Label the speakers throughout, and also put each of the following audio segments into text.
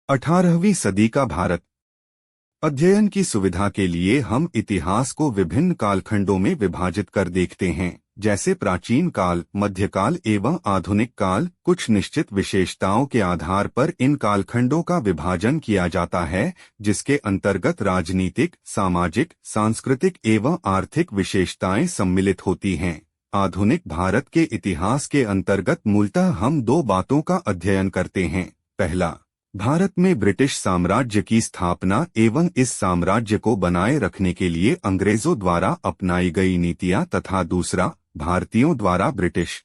Speaker 1: 18वीं सदी का भारत। अध्ययन की सुविधा के लिए हम इतिहास को विभिन्न कालखंडों में विभाजित कर देखते हैं, जैसे प्राचीन काल, मध्यकाल एवं आधुनिक काल। कुछ निश्चित विशेषताओं के आधार पर इन कालखंडों का विभाजन किया जाता है, जिसके अंतर्गत राजनीतिक, सामाजिक, सांस्कृतिक एवं आर्थिक विशेषताएं सम्मिलित होती हैं। आधुनिक भारत के इतिहास के अंतर्गत मूलतः हम दो बातों का अध्ययन करते हैं। पहला, भारत में ब्रिटिश साम्राज्य की स्थापना एवं इस साम्राज्य को बनाए रखने के लिए अंग्रेजों द्वारा अपनाई गई नीतियां, तथा दूसरा, भारतीयों द्वारा ब्रिटिश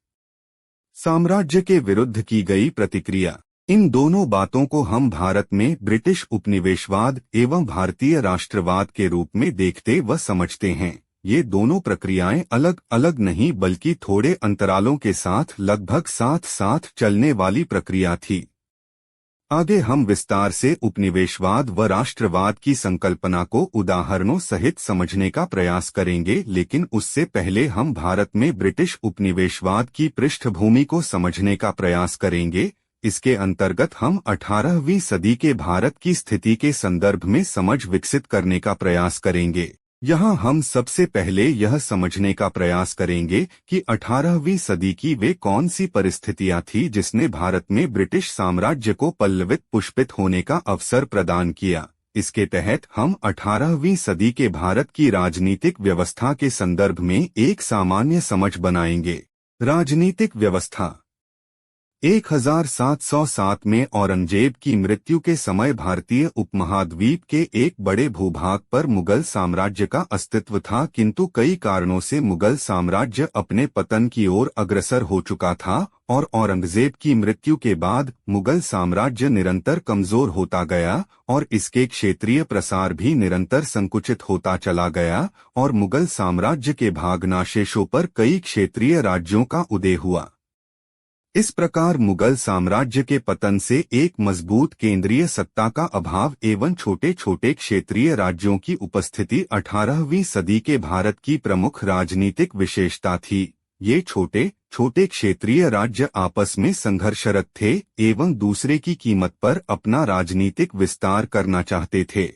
Speaker 1: साम्राज्य के विरुद्ध की गई प्रतिक्रिया। इन दोनों बातों को हम भारत में ब्रिटिश उपनिवेशवाद एवं भारतीय राष्ट्रवाद के रूप में देखते व समझते हैं। ये दोनों प्रक्रियाएं अलग अलग नहीं बल्कि थोड़े अंतरालों के साथ लगभग साथ साथ चलने वाली प्रक्रिया थी। आगे हम विस्तार से उपनिवेशवाद व राष्ट्रवाद की संकल्पना को उदाहरणों सहित समझने का प्रयास करेंगे, लेकिन उससे पहले हम भारत में ब्रिटिश उपनिवेशवाद की पृष्ठभूमि को समझने का प्रयास करेंगे। इसके अंतर्गत हम 18वीं सदी के भारत की स्थिति के संदर्भ में समझ विकसित करने का प्रयास करेंगे। यहाँ हम सबसे पहले यह समझने का प्रयास करेंगे कि 18वीं सदी की वे कौन सी परिस्थितियां थी जिसने भारत में ब्रिटिश साम्राज्य को पल्लवित पुष्पित होने का अवसर प्रदान किया। इसके तहत हम 18वीं सदी के भारत की राजनीतिक व्यवस्था के संदर्भ में एक सामान्य समझ बनाएंगे। राजनीतिक व्यवस्था। 1707 में औरंगजेब की मृत्यु के समय भारतीय उपमहाद्वीप के एक बड़े भूभाग पर मुगल साम्राज्य का अस्तित्व था, किंतु कई कारणों से मुगल साम्राज्य अपने पतन की ओर अग्रसर हो चुका था और औरंगजेब की मृत्यु के बाद मुगल साम्राज्य निरंतर कमजोर होता गया और इसके क्षेत्रीय प्रसार भी निरंतर संकुचित होता चला गया और मुगल साम्राज्य के भागनाशेषों पर कई क्षेत्रीय राज्यों का उदय हुआ। इस प्रकार मुगल साम्राज्य के पतन से एक मजबूत केंद्रीय सत्ता का अभाव एवं छोटे छोटे क्षेत्रीय राज्यों की उपस्थिति 18वीं सदी के भारत की प्रमुख राजनीतिक विशेषता थी। ये छोटे छोटे क्षेत्रीय राज्य आपस में संघर्षरत थे एवं दूसरे की कीमत पर अपना राजनीतिक विस्तार करना चाहते थे।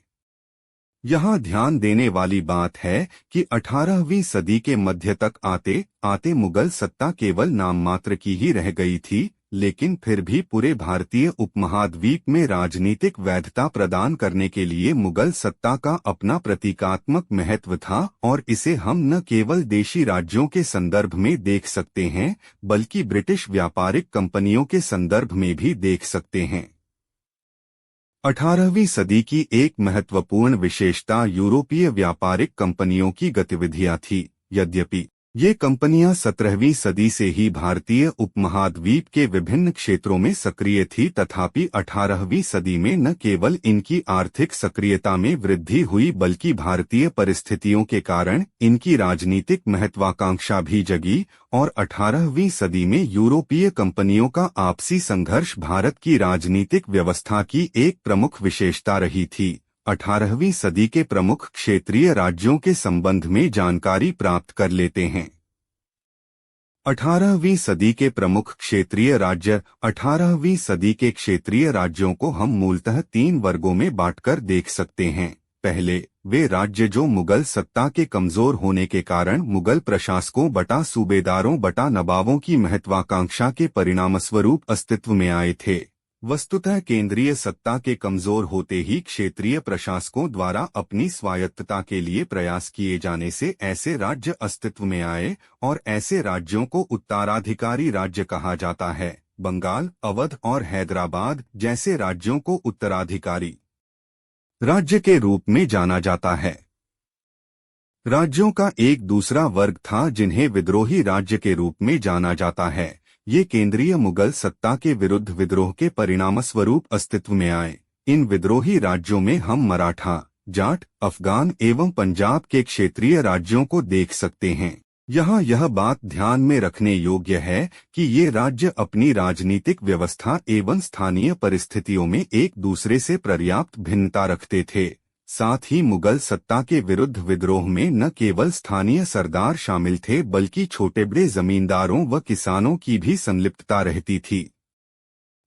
Speaker 1: यहाँ ध्यान देने वाली बात है कि 18वीं सदी के मध्य तक आते आते मुगल सत्ता केवल नाम मात्र की ही रह गई थी, लेकिन फिर भी पूरे भारतीय उपमहाद्वीप में राजनीतिक वैधता प्रदान करने के लिए मुगल सत्ता का अपना प्रतीकात्मक महत्व था और इसे हम न केवल देशी राज्यों के संदर्भ में देख सकते हैं बल्कि ब्रिटिश व्यापारिक कंपनियों के संदर्भ में भी देख सकते हैं। 18वीं सदी की एक महत्वपूर्ण विशेषता यूरोपीय व्यापारिक कंपनियों की गतिविधियां थी। यद्यपि ये कंपनियां 17वीं सदी से ही भारतीय उपमहाद्वीप के विभिन्न क्षेत्रों में सक्रिय थी, तथापि 18वीं सदी में न केवल इनकी आर्थिक सक्रियता में वृद्धि हुई बल्कि भारतीय परिस्थितियों के कारण इनकी राजनीतिक महत्वाकांक्षा भी जगी और 18वीं सदी में यूरोपीय कंपनियों का आपसी संघर्ष भारत की राजनीतिक व्यवस्था की एक प्रमुख विशेषता रही थी। 18वीं सदी के प्रमुख क्षेत्रीय राज्यों के संबंध में जानकारी प्राप्त कर लेते हैं। 18वीं सदी के प्रमुख क्षेत्रीय राज्य। 18वीं सदी के क्षेत्रीय राज्यों को हम मूलतः 3 वर्गों में बांटकर देख सकते हैं। पहले, वे राज्य जो मुगल सत्ता के कमजोर होने के कारण मुगल प्रशासकों बटा सूबेदारों बटा नवाबों की महत्वाकांक्षा के परिणामस्वरूप अस्तित्व में आए थे। वस्तुतः केंद्रीय सत्ता के कमजोर होते ही क्षेत्रीय प्रशासकों द्वारा अपनी स्वायत्तता के लिए प्रयास किए जाने से ऐसे राज्य अस्तित्व में आए और ऐसे राज्यों को उत्तराधिकारी राज्य कहा जाता है। बंगाल, अवध और हैदराबाद जैसे राज्यों को उत्तराधिकारी राज्य के रूप में जाना जाता है। राज्यों का एक दूसरा वर्ग था जिन्हें विद्रोही राज्य के रूप में जाना जाता है। ये केंद्रीय मुगल सत्ता के विरुद्ध विद्रोह के परिणामस्वरूप अस्तित्व में आए। इन विद्रोही राज्यों में हम मराठा, जाट, अफगान एवं पंजाब के क्षेत्रीय राज्यों को देख सकते हैं। यहाँ यह बात ध्यान में रखने योग्य है कि ये राज्य अपनी राजनीतिक व्यवस्था एवं स्थानीय परिस्थितियों में एक दूसरे से पर्याप्त भिन्नता रखते थे। साथ ही मुगल सत्ता के विरुद्ध विद्रोह में न केवल स्थानीय सरदार शामिल थे बल्कि छोटे बड़े जमींदारों व किसानों की भी संलिप्तता रहती थी।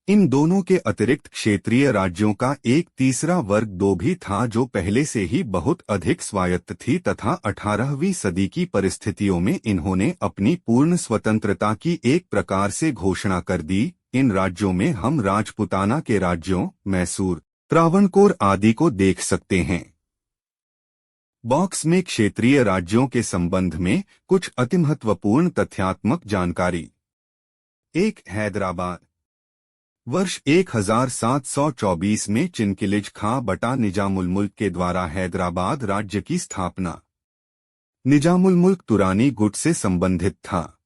Speaker 1: इन दोनों के अतिरिक्त क्षेत्रीय राज्यों का एक तीसरा वर्ग 2 भी था जो पहले से ही बहुत अधिक स्वायत्त थी तथा 18वीं सदी की परिस्थितियों में इन्होंने अपनी पूर्ण स्वतंत्रता की एक प्रकार से घोषणा कर दी। इन राज्यों में हम राजपुताना के राज्यों मैसूर, त्रावणकोर आदि को देख सकते हैं। बॉक्स में क्षेत्रीय राज्यों के संबंध में कुछ अतिमहत्वपूर्ण तथ्यात्मक जानकारी। 1. हैदराबाद। वर्ष 1724 में चिनकिलिज खां बटा निजामुल मुल्क के द्वारा हैदराबाद राज्य की स्थापना। निजामुल मुल्क तुरानी गुट से संबंधित था।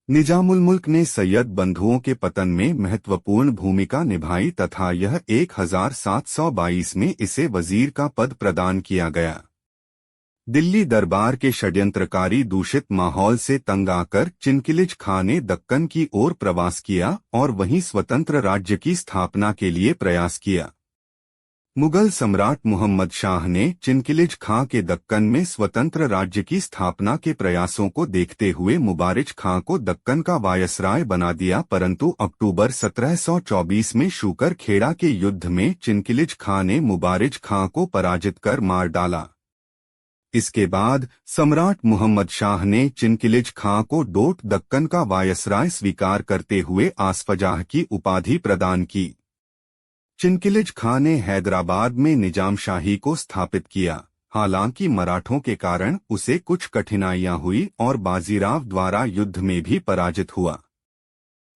Speaker 1: निजामुल मुल्क ने सैयद बंधुओं के पतन में महत्वपूर्ण भूमिका निभाई तथा यह 1722 में इसे वजीर का पद प्रदान किया गया। दिल्ली दरबार के षड्यंत्रकारी दूषित माहौल से तंग आकर चिनकिलिज खां ने दक्कन की ओर प्रवास किया और वहीं स्वतंत्र राज्य की स्थापना के लिए प्रयास किया। मुगल सम्राट मोहम्मद शाह ने चिनकिलिज खां के दक्कन में स्वतंत्र राज्य की स्थापना के प्रयासों को देखते हुए मुबारिज खां को दक्कन का वायसराय बना दिया, परंतु अक्टूबर 1724 में शूकर खेड़ा के युद्ध में चिनकिलिज खां ने मुबारिज खां को पराजित कर मार डाला। इसके बाद सम्राट मोहम्मद शाह ने चिनकिलिज खां को डोट दक्कन का वायसराय स्वीकार करते हुए आसफजाह की उपाधि प्रदान की। चिनकिलिज खां ने हैदराबाद में निजामशाही को स्थापित किया, हालांकि मराठों के कारण उसे कुछ कठिनाइयां हुई और बाजीराव द्वारा युद्ध में भी पराजित हुआ।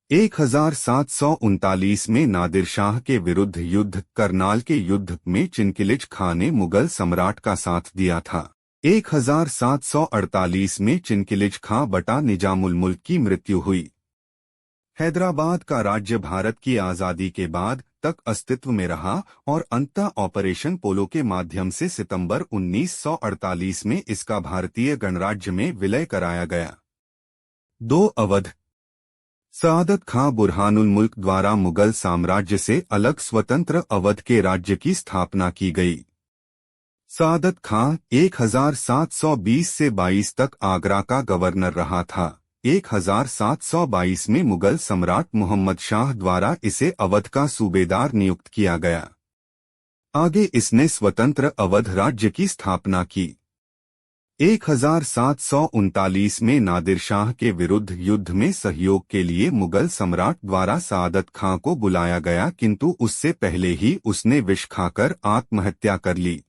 Speaker 1: 1739 में नादिर शाह के विरुद्ध युद्ध करनाल के युद्ध में चिनकिलिज खां ने मुगल सम्राट का साथ दिया था। 1748 में चिनकिलिज खां बटा निजामुल मुल्क की मृत्यु हुई। हैदराबाद का राज्य भारत की आज़ादी के बाद तक अस्तित्व में रहा और अंततः ऑपरेशन पोलो के माध्यम से सितंबर 1948 में इसका भारतीय गणराज्य में विलय कराया गया। 2. अवध। सआदत खां बुरहानुल मुल्क द्वारा मुगल साम्राज्य से अलग स्वतंत्र अवध के राज्य की स्थापना की गई। सआदत खां 1720 से 22 तक आगरा का गवर्नर रहा था। 1722 में मुगल सम्राट मोहम्मद शाह द्वारा इसे अवध का सूबेदार नियुक्त किया गया। आगे इसने स्वतंत्र अवध राज्य की स्थापना की। 1739 में नादिर शाह के विरुद्ध युद्ध में सहयोग के लिए मुगल सम्राट द्वारा सआदत खां को बुलाया गया, किंतु उससे पहले ही उसने विष खाकर आत्महत्या कर ली।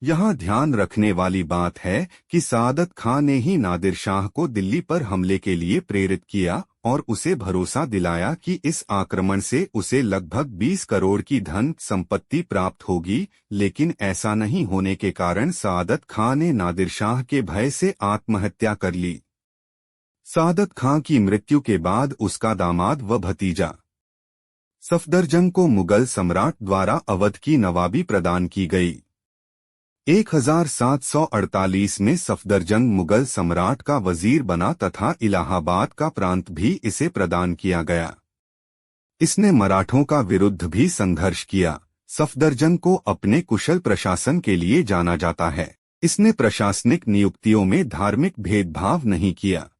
Speaker 1: यहाँ ध्यान रखने वाली बात है कि सआदत खां ने ही नादिर शाह को दिल्ली पर हमले के लिए प्रेरित किया और उसे भरोसा दिलाया कि इस आक्रमण से उसे लगभग 20 करोड़ की धन संपत्ति प्राप्त होगी, लेकिन ऐसा नहीं होने के कारण सआदत खां ने नादिर शाह के भय से आत्महत्या कर ली। सआदत खां की मृत्यु के बाद उसका दामाद व भतीजा सफदरजंग को मुगल सम्राट द्वारा अवध की नवाबी प्रदान की गई। 1748 में सफदरजंग मुगल सम्राट का वजीर बना तथा इलाहाबाद का प्रांत भी इसे प्रदान किया गया। इसने मराठों का विरुद्ध भी संघर्ष किया। सफदरजंग को अपने कुशल प्रशासन के लिए जाना जाता है। इसने प्रशासनिक नियुक्तियों में धार्मिक भेदभाव नहीं किया।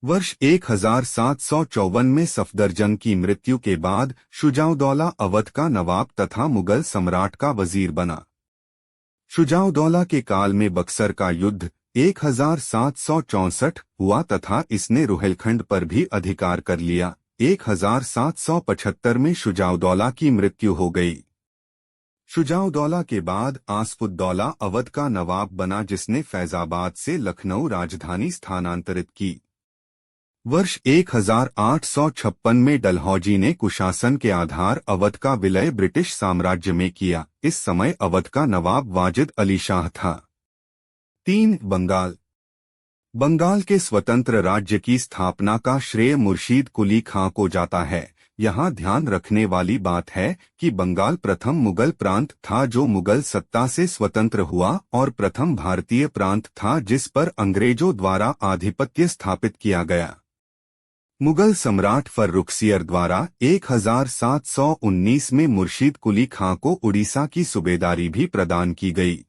Speaker 1: वर्ष 1754 में सफदरजंग की मृत्यु के बाद शुजाउद्दौला अवध का नवाब तथा मुगल सम्राट का वजीर बना। शुजाउद्दौला के काल में बक्सर का युद्ध 1764 हुआ तथा इसने रुहेलखंड पर भी अधिकार कर लिया। 1775 में शुजाउद्दौला की मृत्यु हो गई। शुजाउद्दौला के बाद आसफुद्दौला अवध का नवाब बना, जिसने फैजाबाद से लखनऊ राजधानी स्थानांतरित की। वर्ष 1856 में डलहौजी ने कुशासन के आधार अवध का विलय ब्रिटिश साम्राज्य में किया। इस समय अवध का नवाब वाजिद अली शाह था। 3. बंगाल। बंगाल के स्वतंत्र राज्य की स्थापना का श्रेय मुर्शीद कुली खां को जाता है। यहाँ ध्यान रखने वाली बात है कि बंगाल प्रथम मुगल प्रांत था जो मुगल सत्ता से स्वतंत्र हुआ और प्रथम भारतीय प्रांत था जिस पर अंग्रेजों द्वारा आधिपत्य स्थापित किया गया। मुगल सम्राट फर्रुखसियर द्वारा 1719 में मुर्शीद कुली खां को उड़ीसा की सूबेदारी भी प्रदान की गई।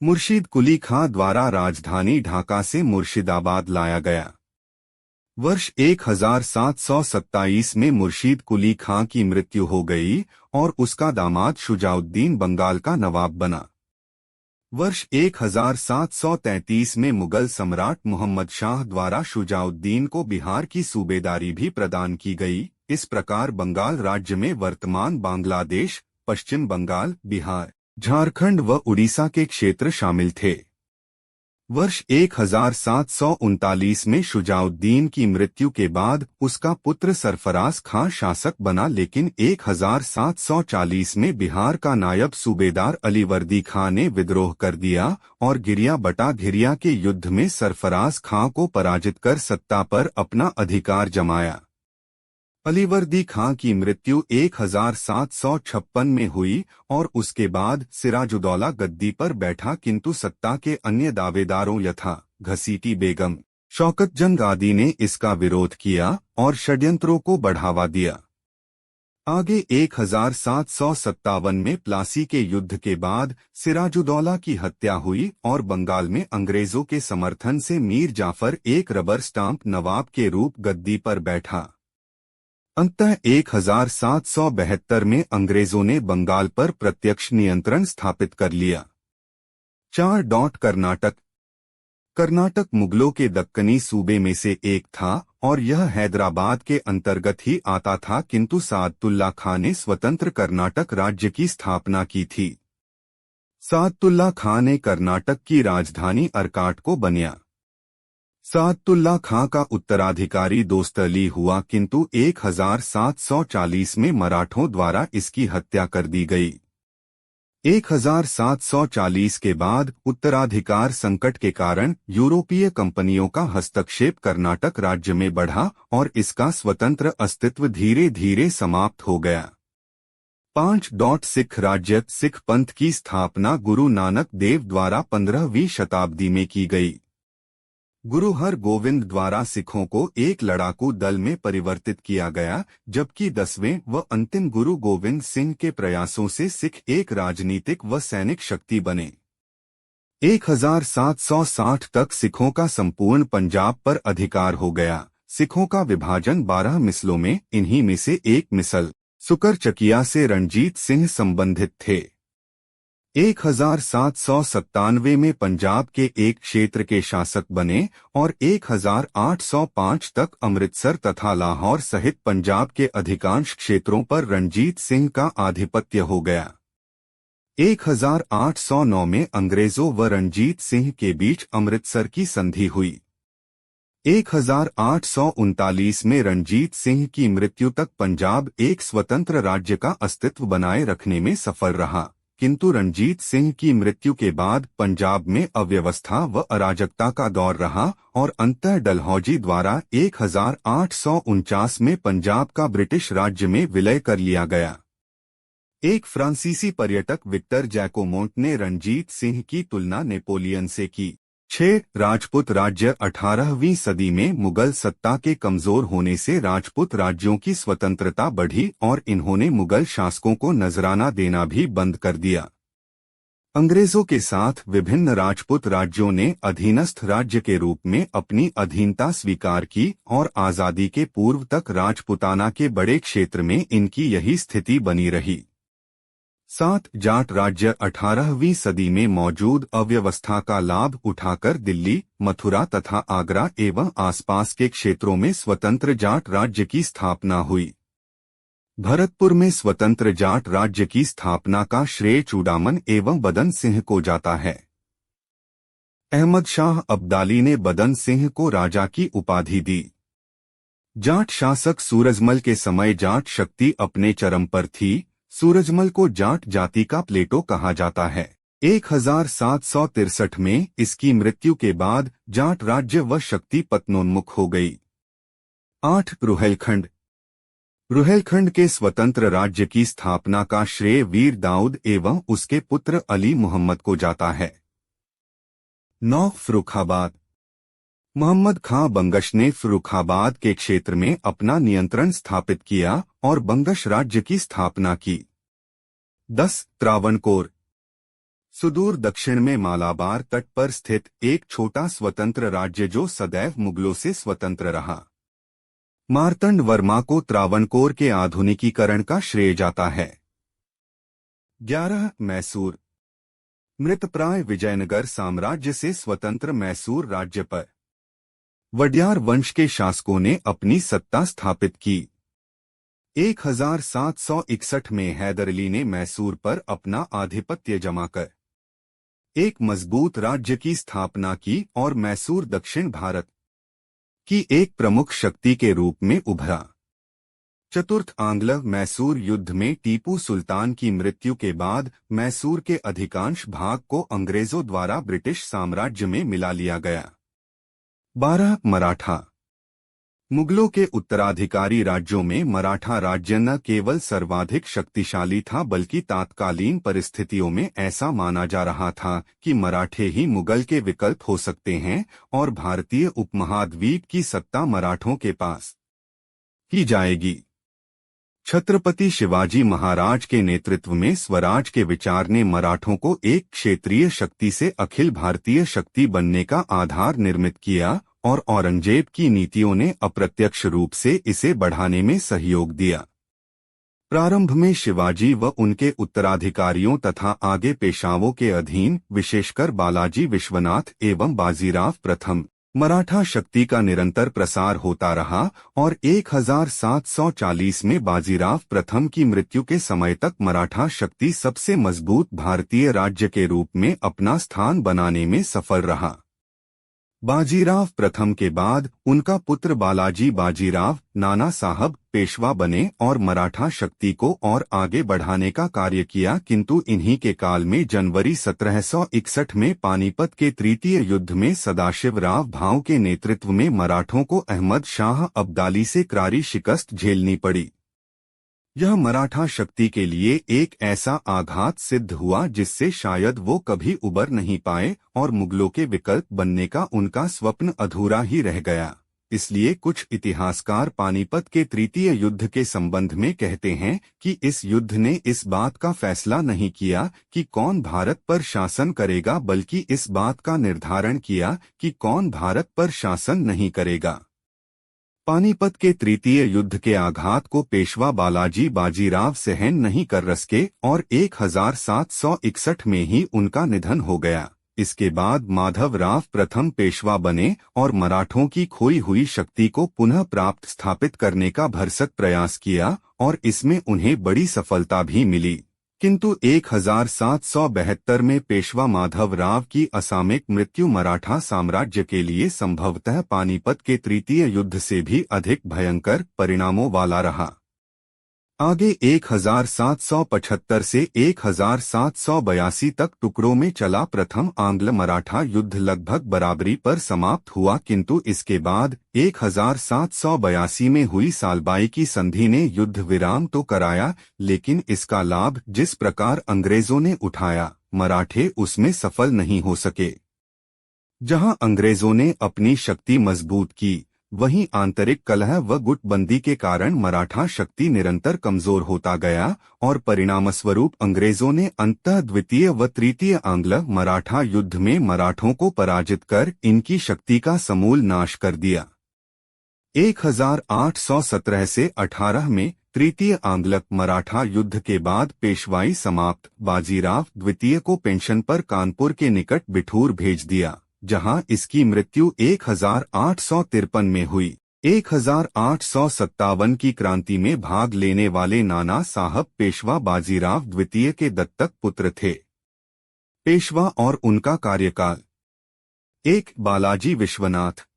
Speaker 1: मुर्शीद कुली खां द्वारा राजधानी ढाका से मुर्शिदाबाद लाया गया। वर्ष 1727 में मुर्शीद कुली खां की मृत्यु हो गई और उसका दामाद शुजाउद्दीन बंगाल का नवाब बना। वर्ष 1733 में मुगल सम्राट मोहम्मद शाह द्वारा शुजाउद्दीन को बिहार की सूबेदारी भी प्रदान की गई। इस प्रकार बंगाल राज्य में वर्तमान बांग्लादेश, पश्चिम बंगाल, बिहार, झारखंड व उड़ीसा के क्षेत्र शामिल थे। वर्ष 1739 में शुजाउद्दीन की मृत्यु के बाद उसका पुत्र सरफराज खां शासक बना, लेकिन 1740 में बिहार का नायब सूबेदार अलीवर्दी खां ने विद्रोह कर दिया और गिरिया बटा घिरिया के युद्ध में सरफराज खां को पराजित कर सत्ता पर अपना अधिकार जमाया। अलीवर्दी खां की मृत्यु 1756 में हुई और उसके बाद सिराजुद्दौला गद्दी पर बैठा, किंतु सत्ता के अन्य दावेदारों यथा घसीटी बेगम, शौकत जंग आदि ने इसका विरोध किया और षड्यंत्रों को बढ़ावा दिया। आगे 1757 में प्लासी के युद्ध के बाद सिराजुद्दौला की हत्या हुई और बंगाल में अंग्रेजों के समर्थन से मीर जाफर एक रबर स्टाम्प नवाब के रूप गद्दी पर बैठा। अंततः 1772 में अंग्रेजों ने बंगाल पर प्रत्यक्ष नियंत्रण स्थापित कर लिया। 4. कर्नाटक। कर्नाटक मुगलों के दक्कनी सूबे में से एक था और यह हैदराबाद के अंतर्गत ही आता था, किंतु सादतुल्ला खां ने स्वतंत्र कर्नाटक राज्य की स्थापना की थी। सादतुल्ला खां ने कर्नाटक की राजधानी अर्काट को बनाया। सादतुल्ला खां का उत्तराधिकारी दोस्त अली हुआ, किंतु 1740 में मराठों द्वारा इसकी हत्या कर दी गई। 1740 के बाद उत्तराधिकार संकट के कारण यूरोपीय कंपनियों का हस्तक्षेप कर्नाटक राज्य में बढ़ा और इसका स्वतंत्र अस्तित्व धीरे धीरे समाप्त हो गया। 5. सिख राज्य। सिख पंथ की स्थापना गुरु नानक देव द्वारा 15वीं शताब्दी में की गई। गुरु हर गोविंद द्वारा सिखों को एक लड़ाकू दल में परिवर्तित किया गया, जबकि 10वें व अंतिम गुरु गोविंद सिंह के प्रयासों से सिख एक राजनीतिक व सैनिक शक्ति बने। 1760 तक सिखों का संपूर्ण पंजाब पर अधिकार हो गया। सिखों का विभाजन 12 मिसलों में, इन्हीं में से एक मिसल सुकर चकिया से रणजीत सिंह संबंधित थे। 1797 में पंजाब के एक क्षेत्र के शासक बने और 1805 तक अमृतसर तथा लाहौर सहित पंजाब के अधिकांश क्षेत्रों पर रणजीत सिंह का आधिपत्य हो गया। 1809 में अंग्रेजों व रणजीत सिंह के बीच अमृतसर की संधि हुई। 1839 में रणजीत सिंह की मृत्यु तक पंजाब एक स्वतंत्र राज्य का अस्तित्व बनाए रखने में सफल रहा, किंतु रणजीत सिंह की मृत्यु के बाद पंजाब में अव्यवस्था व अराजकता का दौर रहा और अंततः डलहौजी द्वारा 1849 में पंजाब का ब्रिटिश राज्य में विलय कर लिया गया। एक फ्रांसीसी पर्यटक विक्टर जैकोमोंट ने रणजीत सिंह की तुलना नेपोलियन से की। 6. राजपूत राज्य। 18वीं सदी में मुगल सत्ता के कमजोर होने से राजपूत राज्यों की स्वतंत्रता बढ़ी और इन्होंने मुगल शासकों को नजराना देना भी बंद कर दिया। अंग्रेजों के साथ विभिन्न राजपूत राज्यों ने अधीनस्थ राज्य के रूप में अपनी अधीनता स्वीकार की और आजादी के पूर्व तक राजपुताना के बड़े क्षेत्र में इनकी यही स्थिति बनी रही। 7. जाट राज्य। 18वीं सदी में मौजूद अव्यवस्था का लाभ उठाकर दिल्ली, मथुरा तथा आगरा एवं आसपास के क्षेत्रों में स्वतंत्र जाट राज्य की स्थापना हुई। भरतपुर में स्वतंत्र जाट राज्य की स्थापना का श्रेय चूड़ामन एवं बदन सिंह को जाता है। अहमद शाह अब्दाली ने बदन सिंह को राजा की उपाधि दी। जाट शासक सूरजमल के समय जाट शक्ति अपने चरम पर थी। सूरजमल को जाट जाति का प्लेटो कहा जाता है। 1763 में इसकी मृत्यु के बाद जाट राज्य व शक्ति पतनोन्मुख हो गई। 8. रुहेलखंड। रुहेलखंड के स्वतंत्र राज्य की स्थापना का श्रेय वीर दाऊद एवं उसके पुत्र अली मोहम्मद को जाता है। 9. फर्रुखाबाद। मोहम्मद खां बंगश ने फर्रुखाबाद के क्षेत्र में अपना नियंत्रण स्थापित किया और बंगश राज्य की स्थापना की। 10. त्रावणकोर। सुदूर दक्षिण में मालाबार तट पर स्थित एक छोटा स्वतंत्र राज्य जो सदैव मुगलों से स्वतंत्र रहा। मार्तंड वर्मा को त्रावणकोर के आधुनिकीकरण का श्रेय जाता है। 11 मैसूर। मृतप्राय विजयनगर साम्राज्य से स्वतंत्र मैसूर राज्य पर वड्यार वंश के शासकों ने अपनी सत्ता स्थापित की। 1761 में हैदर अली ने मैसूर पर अपना आधिपत्य जमाकर एक मजबूत राज्य की स्थापना की और मैसूर दक्षिण भारत की एक प्रमुख शक्ति के रूप में उभरा। चतुर्थ आंग्ल मैसूर युद्ध में टीपू सुल्तान की मृत्यु के बाद मैसूर के अधिकांश भाग को अंग्रेजों द्वारा ब्रिटिश साम्राज्य में मिला लिया गया। 12 मराठा। मुगलों के उत्तराधिकारी राज्यों में मराठा राज्य न केवल सर्वाधिक शक्तिशाली था बल्कि तात्कालीन परिस्थितियों में ऐसा माना जा रहा था कि मराठे ही मुगल के विकल्प हो सकते हैं और भारतीय उपमहाद्वीप की सत्ता मराठों के पास की जाएगी। छत्रपति शिवाजी महाराज के नेतृत्व में स्वराज के विचार ने मराठों को एक क्षेत्रीय शक्ति से अखिल भारतीय शक्ति बनने का आधार निर्मित किया और औरंगजेब की नीतियों ने अप्रत्यक्ष रूप से इसे बढ़ाने में सहयोग दिया। प्रारंभ में शिवाजी व उनके उत्तराधिकारियों तथा आगे पेशवाओं के अधीन विशेषकर बालाजी विश्वनाथ एवं बाजीराव प्रथम मराठा शक्ति का निरंतर प्रसार होता रहा और 1740 में बाजीराव प्रथम की मृत्यु के समय तक मराठा शक्ति सबसे मजबूत भारतीय राज्य के रूप में अपना स्थान बनाने में सफल रहा। बाजीराव प्रथम के बाद उनका पुत्र बालाजी बाजीराव नाना साहब पेशवा बने और मराठा शक्ति को और आगे बढ़ाने का कार्य किया, किंतु इन्हीं के काल में जनवरी 1761 में पानीपत के तृतीय युद्ध में सदाशिवराव भाऊ के नेतृत्व में मराठों को अहमद शाह अब्दाली से करारी शिकस्त झेलनी पड़ी। यह मराठा शक्ति के लिए एक ऐसा आघात सिद्ध हुआ जिससे शायद वो कभी उबर नहीं पाए और मुगलों के विकल्प बनने का उनका स्वप्न अधूरा ही रह गया। इसलिए कुछ इतिहासकार पानीपत के तृतीय युद्ध के संबंध में कहते हैं कि इस युद्ध ने इस बात का फैसला नहीं किया कि कौन भारत पर शासन करेगा, बल्कि इस बात का निर्धारण किया कि कौन भारत पर शासन नहीं करेगा। पानीपत के तृतीय युद्ध के आघात को पेशवा बालाजी बाजीराव सहन नहीं कर सके और 1761 में ही उनका निधन हो गया। इसके बाद माधवराव प्रथम पेशवा बने और मराठों की खोई हुई शक्ति को पुनः प्राप्त स्थापित करने का भरसक प्रयास किया और इसमें उन्हें बड़ी सफलता भी मिली। किंतु 1772 में पेशवा माधवराव की असामयिक मृत्यु मराठा साम्राज्य के लिए संभवतः पानीपत के तृतीय युद्ध से भी अधिक भयंकर परिणामों वाला रहा। आगे 1775 से 1782 तक टुकड़ों में चला प्रथम आंग्ल मराठा युद्ध लगभग बराबरी पर समाप्त हुआ, किंतु इसके बाद 1782 में हुई सालबाई की संधि ने युद्ध विराम तो कराया, लेकिन इसका लाभ जिस प्रकार अंग्रेजों ने उठाया मराठे उसमें सफल नहीं हो सके। जहां अंग्रेजों ने अपनी शक्ति मजबूत की, वहीं आंतरिक कलह व गुटबंदी के कारण मराठा शक्ति निरंतर कमजोर होता गया और परिणामस्वरूप अंग्रेजों ने अंततः द्वितीय व तृतीय आंग्ल मराठा युद्ध में मराठों को पराजित कर इनकी शक्ति का समूल नाश कर दिया। 1817 से 18 में तृतीय आंग्ल मराठा युद्ध के बाद पेशवाई समाप्त, बाजीराव द्वितीय को पेंशन पर कानपुर के निकट बिठूर भेज दिया, जहां इसकी मृत्यु 1853 में हुई। 1857 की क्रांति में भाग लेने वाले नाना साहब पेशवा बाजीराव द्वितीय के दत्तक पुत्र थे। पेशवा और उनका कार्यकाल 1 बालाजी विश्वनाथ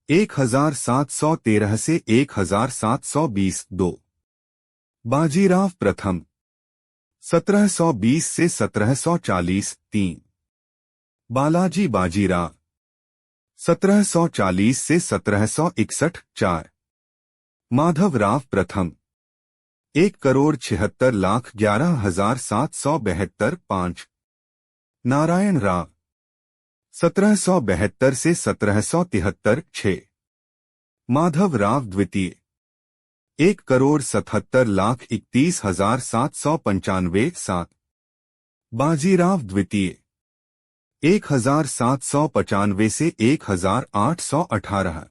Speaker 1: 1713 से 1720 2 बाजीराव प्रथम 1720 से 1740 3 बालाजी बाजीराव 1740 से 1761 4 माधवराव प्रथम 1,76,11,772 5 नारायण राव 1772 से 1773 6 माधवराव द्वितीय 1,77,31,795 7 बाजीराव द्वितीय 1,795 से 1,818